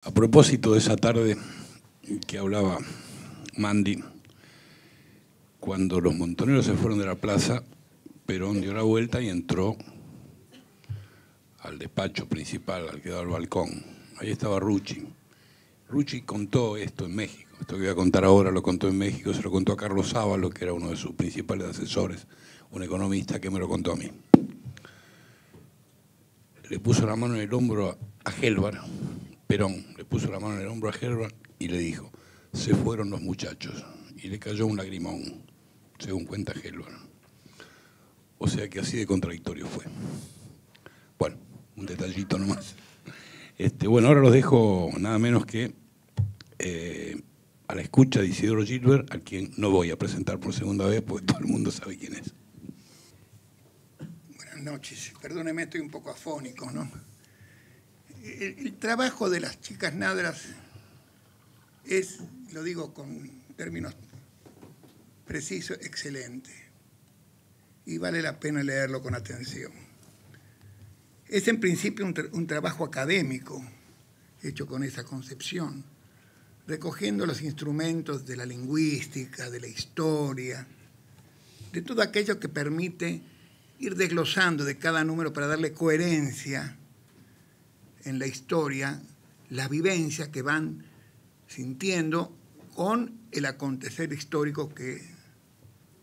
A propósito de esa tarde que hablaba Mandy, cuando los montoneros se fueron de la plaza, Perón dio la vuelta y entró al despacho principal, al que daba al balcón. Ahí estaba Rucci. Rucci contó esto en México. Esto que voy a contar ahora lo contó en México, se lo contó a Carlos Sábalo, que era uno de sus principales asesores, un economista que me lo contó a mí. Le puso la mano en el hombro a Gelbar, Perón le puso la mano en el hombro a Gelbar y le dijo: se fueron los muchachos. Y le cayó un lagrimón, según cuenta Gelbar. O sea que así de contradictorio fue. Bueno, un detallito nomás. Bueno, ahora los dejo nada menos que a la escucha de Isidoro Gilbert, a quien no voy a presentar por segunda vez porque todo el mundo sabe quién es. Buenas noches. Perdóneme, estoy un poco afónico, ¿no? El trabajo de las chicas nadras es, lo digo con términos precisos, excelente. Y vale la pena leerlo con atención. Es en principio un trabajo académico, hecho con esa concepción, recogiendo los instrumentos de la lingüística, de la historia, de todo aquello que permite ir desglosando de cada número para darle coherencia en la historia, las vivencias que van sintiendo con el acontecer histórico que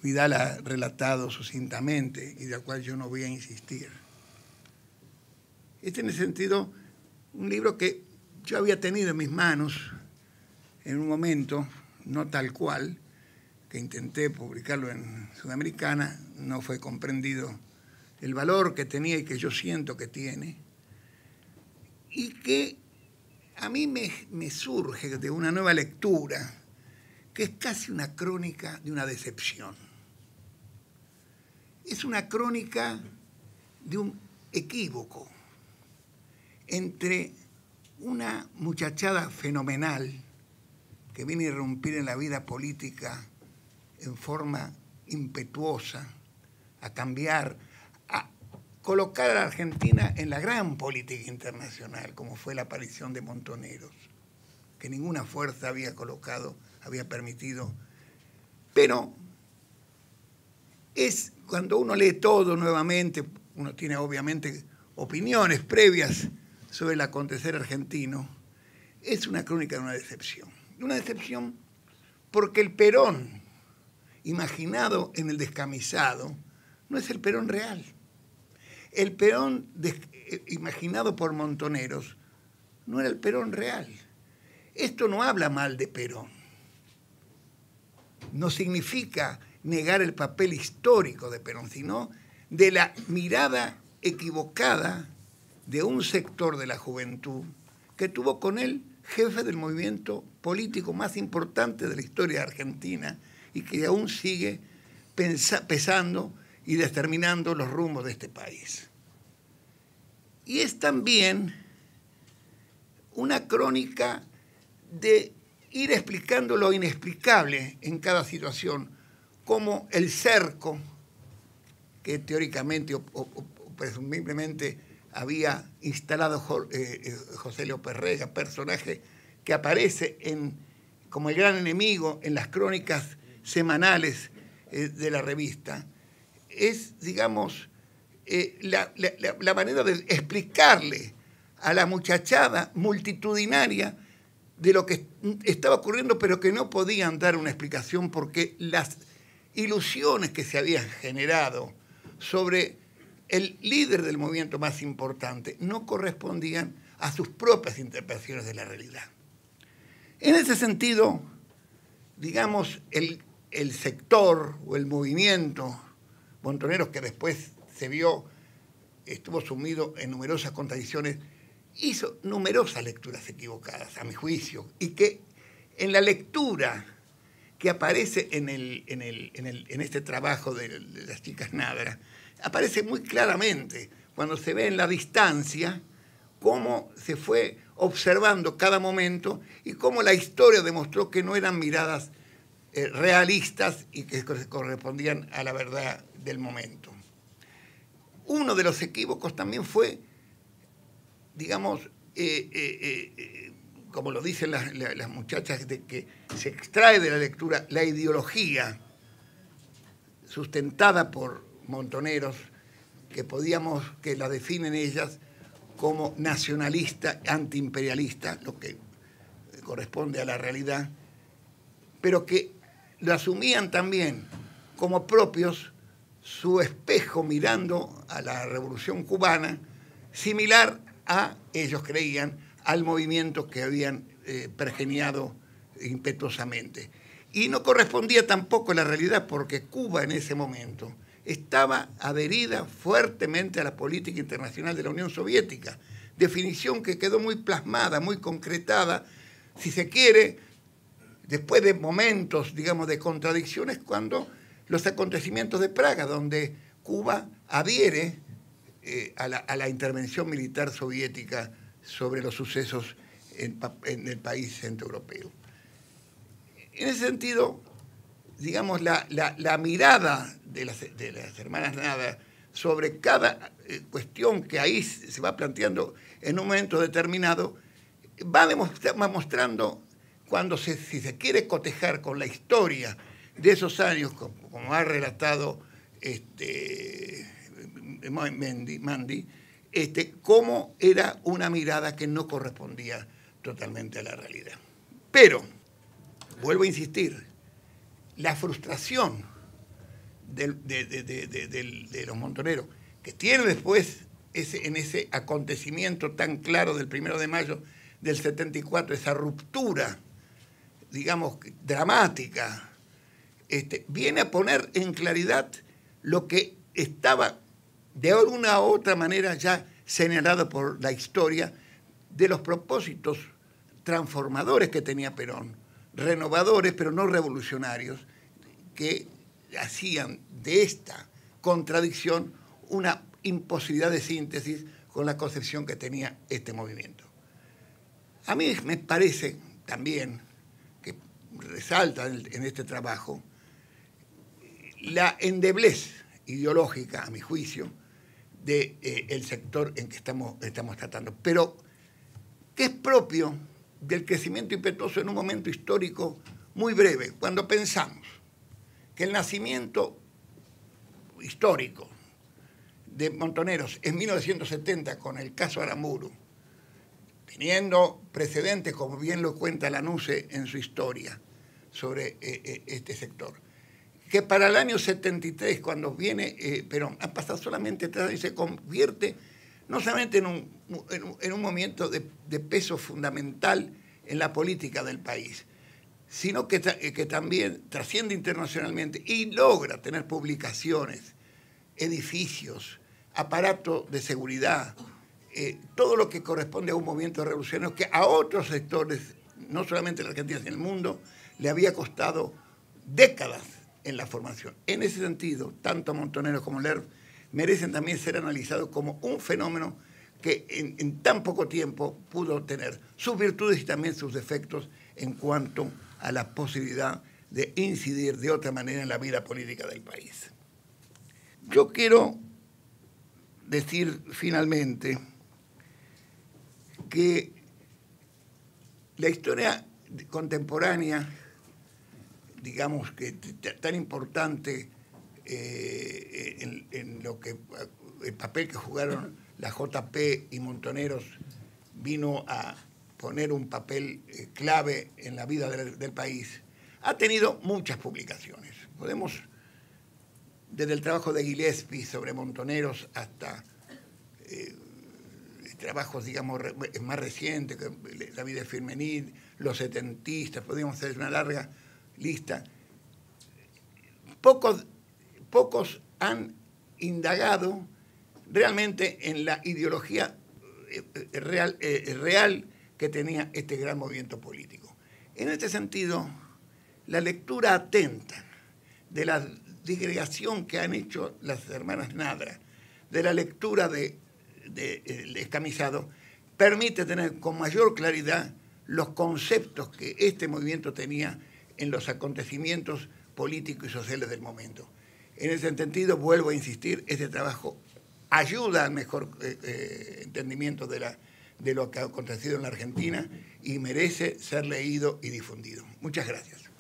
Vidal ha relatado sucintamente y del cual yo no voy a insistir. En ese sentido, un libro que yo había tenido en mis manos en un momento, no tal cual, que intenté publicarlo en Sudamericana, no fue comprendido el valor que tenía y que yo siento que tiene, y que a mí me surge de una nueva lectura, que es casi una crónica de una decepción. Es una crónica de un equívoco entre una muchachada fenomenal que viene a irrumpir en la vida política en forma impetuosa, a cambiar, a colocar a la Argentina en la gran política internacional, como fue la aparición de Montoneros, que ninguna fuerza había colocado, había permitido. Pero es cuando uno lee todo nuevamente, uno tiene obviamente opiniones previas sobre el acontecer argentino, es una crónica de una decepción. Una decepción porque el Perón imaginado en el descamisado no es el Perón real. El Perón imaginado por Montoneros no era el Perón real. Esto no habla mal de Perón. No significa negar el papel histórico de Perón, sino de la mirada equivocada de un sector de la juventud que tuvo con él jefe del movimiento político más importante de la historia de Argentina y que aún sigue pesando y determinando los rumbos de este país. Y es también una crónica de ir explicando lo inexplicable en cada situación, como el cerco que teóricamente o presumiblemente había instalado José Leo Perrega, personaje que aparece como el gran enemigo en las crónicas semanales de la revista. Es, digamos, la manera de explicarle a la muchachada multitudinaria de lo que estaba ocurriendo, pero que no podían dar una explicación porque las ilusiones que se habían generado sobre el líder del movimiento más importante no correspondían a sus propias interpretaciones de la realidad. En ese sentido, digamos, el sector o el movimiento Montoneros, que después estuvo sumido en numerosas contradicciones, hizo numerosas lecturas equivocadas, a mi juicio, y que en la lectura que aparece en este trabajo de las chicas nadras, aparece muy claramente cuando se ve en la distancia cómo se fue observando cada momento y cómo la historia demostró que no eran miradas realistas y que correspondían a la verdad del momento. Uno de los equívocos también fue, digamos, como lo dicen las muchachas, de que se extrae de la lectura la ideología sustentada por Montoneros, que la definen ellas como nacionalista, antiimperialista, lo que corresponde a la realidad, pero que lo asumían también como propios su espejo mirando a la Revolución Cubana, similar a, ellos creían, al movimiento que habían pergeniado impetuosamente. Y no correspondía tampoco a la realidad, porque Cuba en ese momento estaba adherida fuertemente a la política internacional de la Unión Soviética, definición que quedó muy plasmada, muy concretada, si se quiere, después de momentos, digamos, de contradicciones, cuando los acontecimientos de Praga, donde Cuba adhiere a la intervención militar soviética sobre los sucesos en el país centroeuropeo. En ese sentido, digamos, la mirada de las hermanas Nada sobre cada cuestión que ahí se va planteando en un momento determinado, va mostrando, cuando si se quiere cotejar con la historia de esos años, como ha relatado Mandy, cómo era una mirada que no correspondía totalmente a la realidad. Pero, vuelvo a insistir, la frustración de los Montoneros, que tiene después en ese acontecimiento tan claro del 1 de mayo del 74, esa ruptura, digamos, dramática, viene a poner en claridad lo que estaba de una u otra manera ya señalado por la historia de los propósitos transformadores que tenía Perón, renovadores pero no revolucionarios, que hacían de esta contradicción una imposibilidad de síntesis con la concepción que tenía este movimiento. A mí me parece también que resalta en este trabajo la endeblez ideológica, a mi juicio, del sector en que estamos tratando, pero que es propio del crecimiento impetuoso en un momento histórico muy breve, cuando pensamos que el nacimiento histórico de Montoneros en 1970 con el caso Aramburu, teniendo precedentes, como bien lo cuenta Lanusse en su historia sobre este sector, que para el año 73, cuando viene Perón, han pasado solamente 3 años y se convierte no solamente en un momento de peso fundamental en la política del país, sino que también trasciende internacionalmente y logra tener publicaciones, edificios, aparato de seguridad, todo lo que corresponde a un movimiento revolucionario que a otros sectores, no solamente en la Argentina, sino en el mundo, le había costado décadas en la formación. En ese sentido, tanto Montoneros como Lerch merecen también ser analizados como un fenómeno que en tan poco tiempo pudo tener sus virtudes y también sus defectos en cuanto a la posibilidad de incidir de otra manera en la vida política del país. Yo quiero decir finalmente que la historia contemporánea, digamos que tan importante en lo que el papel que jugaron la JP y Montoneros vino a poner un papel clave en la vida del país, ha tenido muchas publicaciones. Podemos, desde el trabajo de Gillespie sobre Montoneros hasta trabajos, digamos, más recientes, La vida de Firmenich, Los setentistas, podríamos hacer una larga lista. Pocos han indagado realmente en la ideología real que tenía este gran movimiento político. En este sentido, la lectura atenta de la disgregación que han hecho las hermanas Nadra, de la lectura de Escamisado, permite tener con mayor claridad los conceptos que este movimiento tenía en los acontecimientos políticos y sociales del momento. En ese sentido, vuelvo a insistir, este trabajo ayuda al mejor entendimiento de de lo que ha acontecido en la Argentina y merece ser leído y difundido. Muchas gracias.